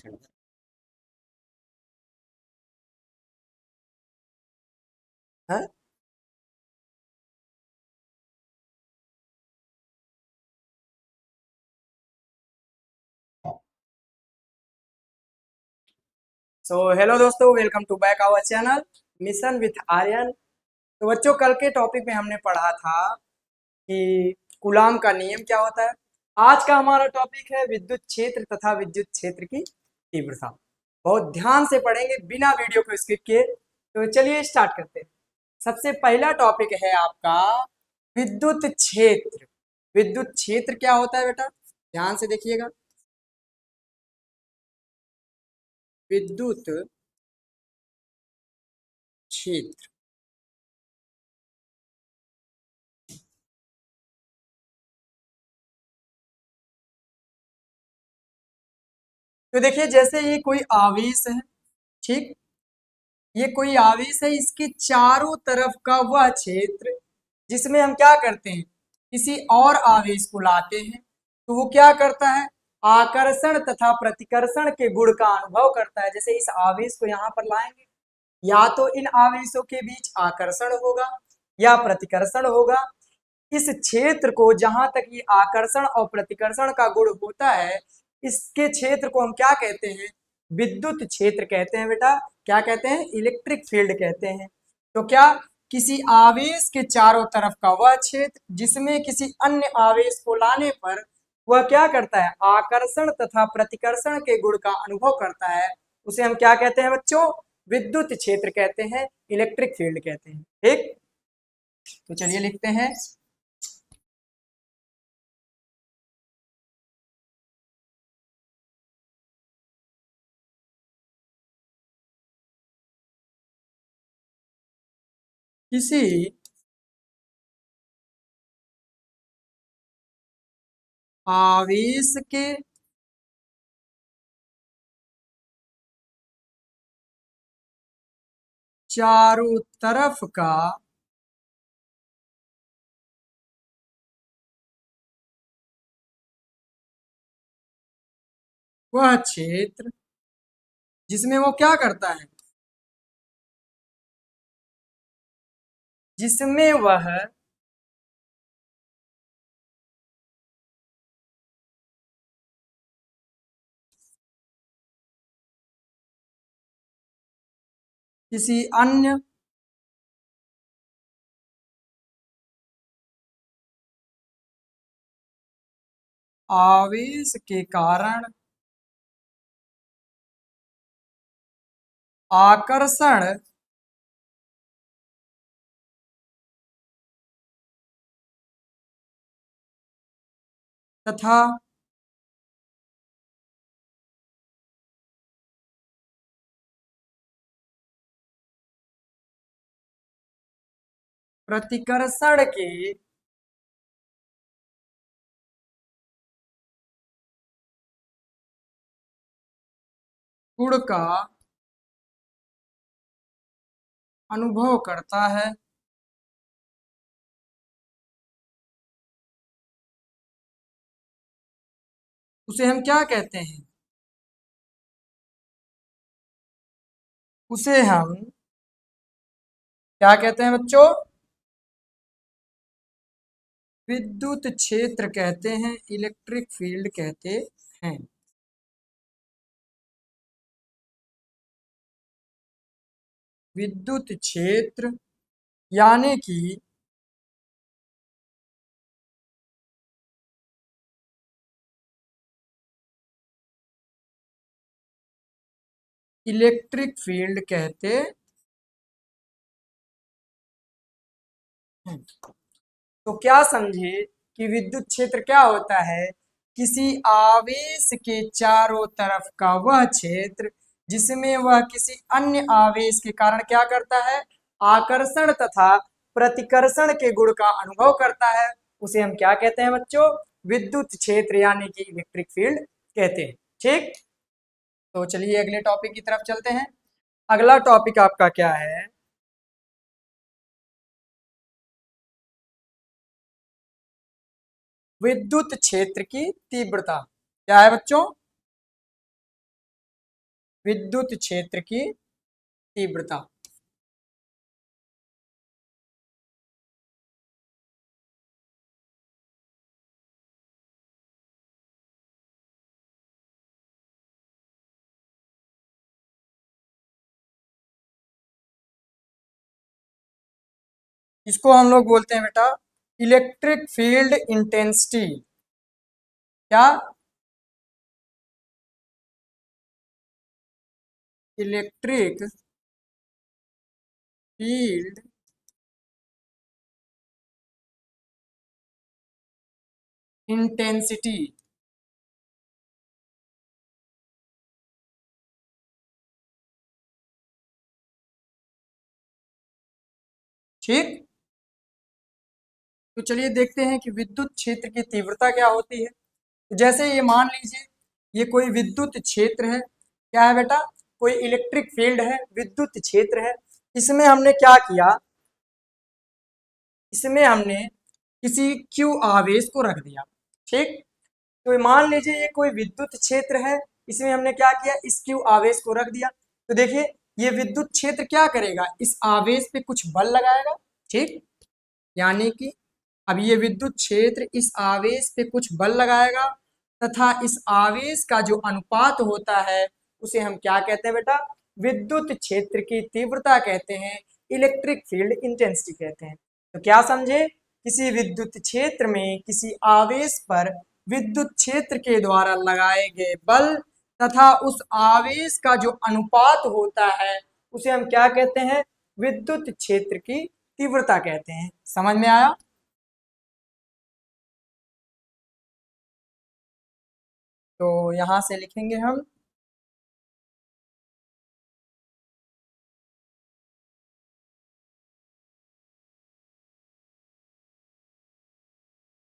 है। So hello दोस्तों, welcome to back our channel mission with Aryan. तो बच्चों, कल के टॉपिक में हमने पढ़ा था कि कूलाम का नियम क्या होता है। आज का हमारा टॉपिक है विद्युत क्षेत्र तथा विद्युत क्षेत्र की तीव्रता। बहुत ध्यान से पढ़ेंगे बिना वीडियो को स्किप किए। तो चलिए स्टार्ट करते हैं। सबसे पहला टॉपिक है आपका विद्युत क्षेत्र। विद्युत क्षेत्र क्या होता है बेटा, ध्यान से देखिएगा। विद्युत क्षेत्र तो देखिए, जैसे ये कोई आवेश है, ठीक, ये कोई आवेश है, इसके चारों तरफ का वह क्षेत्र जिसमें हम क्या करते हैं, किसी और आवेश को लाते हैं, तो वो क्या करता है, आकर्षण तथा प्रतिकर्षण के गुण का अनुभव करता है। जैसे इस आवेश को यहाँ पर लाएंगे, या तो इन आवेशों के बीच आकर्षण होगा या प्रतिकर्षण होगा। इस क्षेत्र को, जहां तक ये आकर्षण और प्रतिकर्षण का गुण होता है, इसके क्षेत्र को हम क्या कहते हैं, विद्युत क्षेत्र कहते हैं बेटा। क्या कहते हैं, इलेक्ट्रिक फील्ड कहते हैं। तो क्या, किसी आवेश के चारों तरफ का वह क्षेत्र जिसमें किसी अन्य आवेश को लाने पर वह क्या करता है, आकर्षण तथा प्रतिकर्षण के गुण का अनुभव करता है, उसे हम क्या कहते हैं बच्चों, विद्युत क्षेत्र कहते हैं, इलेक्ट्रिक फील्ड कहते हैं। ठीक, तो चलिए लिखते हैं। किसी आवेश के चारों तरफ का वह क्षेत्र जिसमें वो क्या करता है, जिसमें वह किसी अन्य आवेश के कारण आकर्षण तथा प्रतिकर्षण के गुण का अनुभव करता है, उसे हम क्या कहते हैं, उसे हम क्या कहते हैं बच्चों, विद्युत क्षेत्र कहते हैं, इलेक्ट्रिक फील्ड कहते हैं। विद्युत क्षेत्र यानी कि इलेक्ट्रिक फील्ड कहते हैं। तो क्या समझे कि विद्युत क्षेत्र क्या होता है, किसी आवेश के चारों तरफ का वह क्षेत्र जिसमें वह किसी अन्य आवेश के कारण क्या करता है, आकर्षण तथा प्रतिकर्षण के गुण का अनुभव करता है, उसे हम क्या कहते हैं बच्चों, विद्युत क्षेत्र यानी कि इलेक्ट्रिक फील्ड कहते हैं। ठीक, तो चलिए अगले टॉपिक की तरफ चलते हैं। अगला टॉपिक आपका क्या है, विद्युत क्षेत्र की तीव्रता। क्या है बच्चों, विद्युत क्षेत्र की तीव्रता। इसको हम लोग बोलते हैं बेटा इलेक्ट्रिक फील्ड इंटेंसिटी। क्या? Electric field intensity. ठीक। तो चलिए देखते हैं कि विद्युत क्षेत्र की तीव्रता क्या होती है। तो जैसे ये मान लीजिए ये कोई विद्युत क्षेत्र है। क्या है बेटा? कोई इलेक्ट्रिक फील्ड है, विद्युत क्षेत्र है। इसमें हमने क्या किया, इसमें हमने किसी Q आवेश को रख दिया। ठीक। तो मान लीजिए ये कोई विद्युत क्षेत्र है, इसमें हमने क्या किया, इस Q आवेश को रख दिया। तो देखिए ये विद्युत क्षेत्र क्या करेगा, इस आवेश पे कुछ बल लगाएगा। ठीक। यानी कि अब ये विद्युत क्षेत्र इस आवेश पे कुछ बल लगाएगा तथा इस आवेश का जो अनुपात होता है उसे हम क्या कहते हैं बेटा, विद्युत क्षेत्र की तीव्रता कहते हैं, इलेक्ट्रिक फील्ड इंटेंसिटी कहते हैं। तो क्या समझे, किसी विद्युत क्षेत्र में किसी आवेश पर विद्युत क्षेत्र के द्वारा लगाए गए बल तथा उस आवेश का जो अनुपात होता है उसे हम क्या कहते हैं, विद्युत क्षेत्र की तीव्रता कहते हैं। समझ में आया? तो यहां से लिखेंगे हम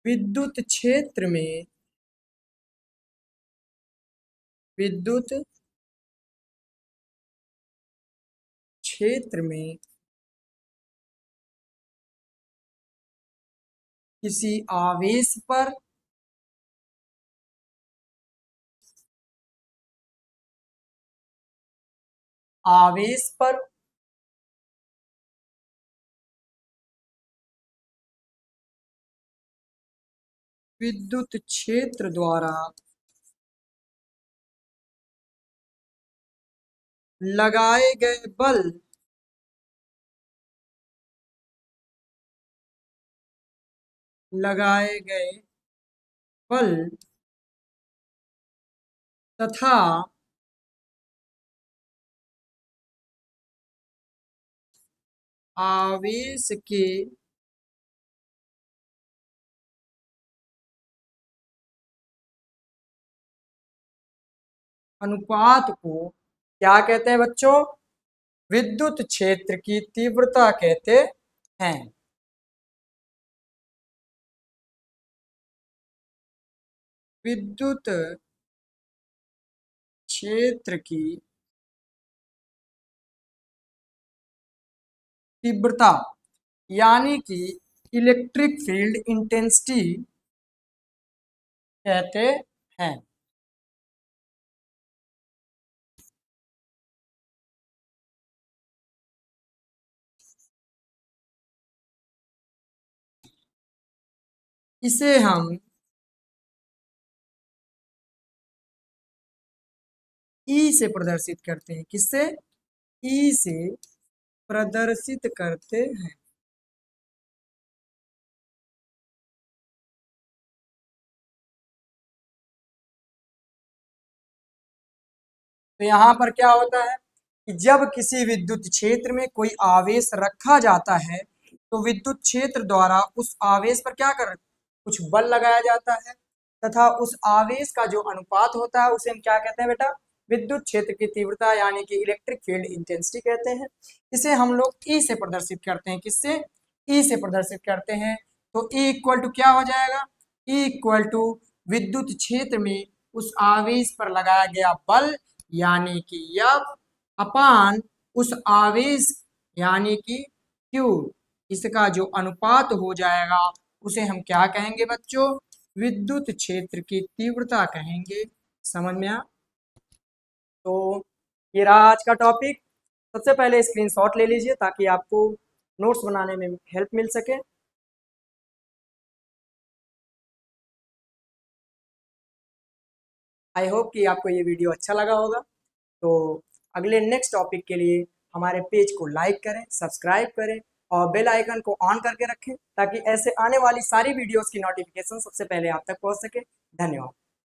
विद्युत क्षेत्र में, विद्युत क्षेत्र में किसी आवेश पर आवेश पर विद्युत क्षेत्र द्वारा लगाए गए बल लगाए गए बल तथा आवेश के अनुपात को क्या कहते हैं बच्चों, विद्युत क्षेत्र की तीव्रता कहते हैं। विद्युत क्षेत्र की तीव्रता यानी कि इलेक्ट्रिक फील्ड इंटेंसिटी कहते हैं। इसे हम ई से प्रदर्शित करते हैं। किससे? ई से प्रदर्शित करते हैं। तो यहाँ पर क्या होता है कि जब किसी विद्युत क्षेत्र में कोई आवेश रखा जाता है तो विद्युत क्षेत्र द्वारा उस आवेश पर क्या कर कुछ बल लगाया जाता है तथा उस आवेश का जो अनुपात होता है उसे हम क्या कहते हैं बेटा, विद्युत क्षेत्र की तीव्रता यानी कि इलेक्ट्रिक फील्ड इंटेंसिटी कहते हैं। इसे हम लोग ई से प्रदर्शित करते हैं। किससे? ई से प्रदर्शित करते हैं। तो ई इक्वल टू क्या हो जाएगा, ई इक्वल टू विद्युत क्षेत्र में उस आवेश पर लगाया गया बल यानी कि F अपान उस आवेश यानी कि Q, इसका जो अनुपात हो जाएगा उसे हम क्या कहेंगे बच्चों, विद्युत क्षेत्र की तीव्रता कहेंगे। समझ में आ? तो ये रहा आज का टॉपिक। सबसे पहले स्क्रीनशॉट ले लीजिए ताकि आपको नोट्स बनाने में हेल्प मिल सके। आई होप कि आपको ये वीडियो अच्छा लगा होगा। तो अगले नेक्स्ट टॉपिक के लिए हमारे पेज को लाइक करें, सब्सक्राइब करें और बेल आइकन को ऑन करके रखें ताकि ऐसे आने वाली सारी वीडियोस की नोटिफिकेशन सबसे पहले आप तक पहुंच सके। धन्यवाद।